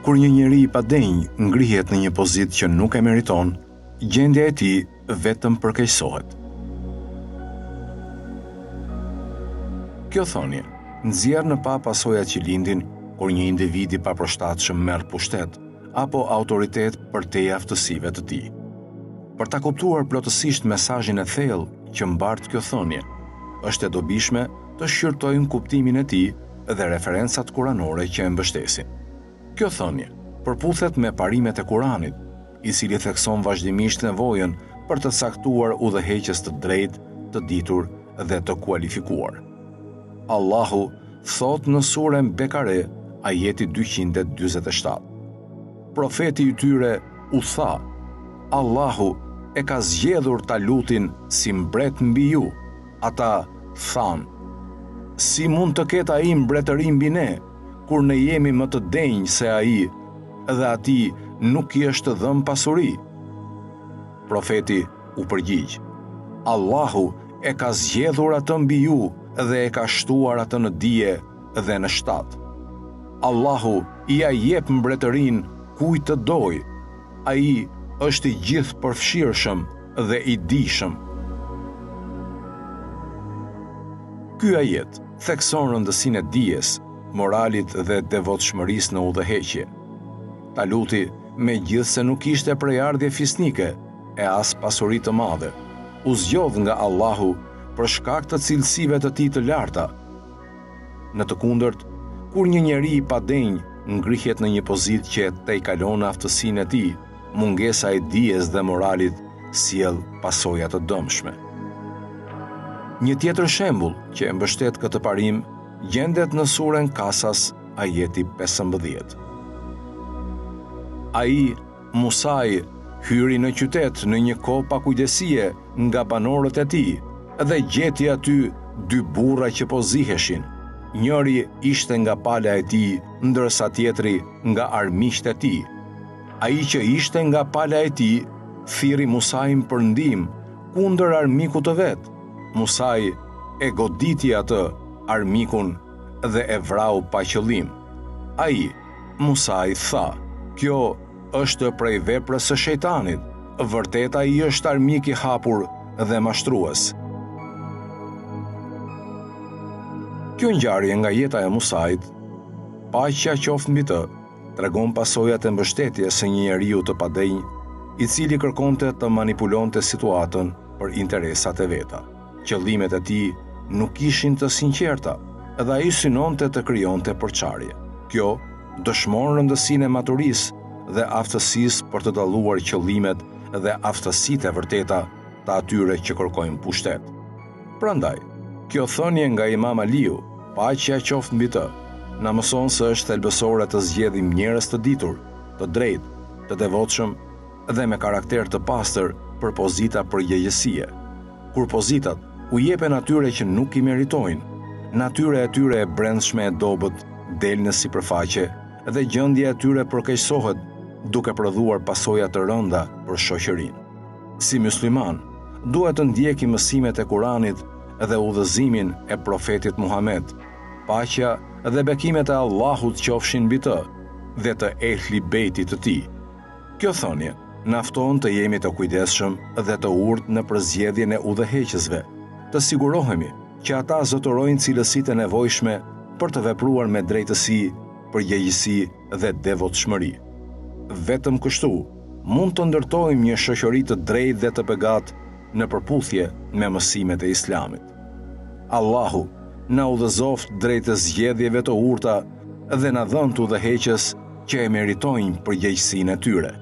Kur një njeri i padenj ngrihet në një pozitë që nuk e meriton, gjendja e tij vetëm përkeqësohet. Kjo thonje nxjerr në pa pasojat që lindin kur një individ i paprashtatshëm merr pushtet apo autoritet përtej aftësive të tij. Për ta kuptuar plotësisht mesazhin e thellë që mbart kjo thonje, është e dobishme të shqyrtojmë kuptimin e tij dhe referencat kuranore që e mbështesin. Kjo thonje përputhet me parimet e Kuranit, i cili thekson vazhdimisht nevojën për të caktuar udhëheqës të drejtë, të ditur dhe të kualifikuar. Allahu thot në surën Bekare, ajeti 247. Profeti i tyre u tha: Allahu e ka zgjedhur Talutin si mbret mbi ju. Ata thanë: si mund të ketë ai mbretëri mbi ne, kur ne jemi më të denjë se ai, dhe ati nuk i është dhënë pasuri? Profeti u përgjigj: Allahu e ka zgjedhur atë mbi ju dhe e ka shtuar atë në dije dhe në shtat. Allahu i ja jep mbretërinë kujt të doj. Ai është i gjithë përfshirshëm dhe i dijshëm. Ky ajet thekson rëndësinë e dijes, moralit dhe devotshmërisë në udhëheqje. Taluti, megjithse nuk ishte prej ardhje fisnike e as pasuri të madhe, u zgjodh nga Allahu për shkak të cilësive të tij të larta. Në të kundërt, kur një njeri i padenj ngrihet në një pozitë që tejkalon aftësinë e tij, mungesa e dijes dhe moralit sjell pasoja të dëmshme. Një tjetër shembull që e mbështet këtë parim gjendet në surën Kasas, ajeti 15. Ai, Musai, hyri në qytet në një kohë pakujdesie nga banorët e tij dhe gjeti aty dy burra që po ziheshin. Njëri ishte nga pala e tij, ndërsa tjetri nga armiqtë e tij. Ai që ishte nga pala e tij thirri Musain për ndihmë kundër armikut të vet. Musai e goditi atë armikun dhe e vrau pa qëllim. Ai, Musai, tha: kjo është prej veprës së shejtanit. Vërtet ai është armik i hapur dhe mashtrues. Kjo ngjarje nga jeta e Musait, paqja qoftë mbi të, tregon pasojat e mbështetjes së një njeriu të padenj, i cili kërkonte të manipulonte situatën për interesat e veta. Qëllimet e tij nuk ishin të sinqerta dhe ai synonte të krijonte përçarje. Kjo dëshmon rëndësinë e maturisë dhe aftësisë për të dalluar qëllimet dhe aftësitë e vërteta të atyre që kërkojnë pushtet. Prandaj, kjo thënie nga Imam Aliu, paqja qoftë mbi të, na mëson se është thelbësore të zgjedhim njerëz të ditur, të drejtë, të devotshëm dhe me karakter të pastër për pozita përgjegjësie. Kur pozitat u jepen atyre që nuk i meritojnë, natyra e tyre e brendshme e dobët del në sipërfaqe dhe gjendja e tyre përkeqësohet, duke prodhuar pasoja të rënda për shoqërinë. Si musliman, duhet të ndjekim mësimet e Kuranit dhe udhëzimin e profetit Muhammed. Paqja dhe bekimet e Allahut qofshin mbi të dhe të ehli bejtit të tij. Kjo thonje na fton të jemi të kujdesshëm dhe të urtë në përzgjedhjen e udhëheqësve, të sigurohemi që ata zotërojnë cilësitë e nevojshme për të vepruar me drejtësi, përgjegjësi dhe devotshmëri. Vetëm kështu mund të ndërtojmë një shoqëri të drejtë dhe të begatë në përputhje me mësimet e Islamit. Allahu na udhëzoft drejt të zgjedhjeve të urta dhe na dhënë udhëheqës që e meritojnë përgjegjësinë e tyre.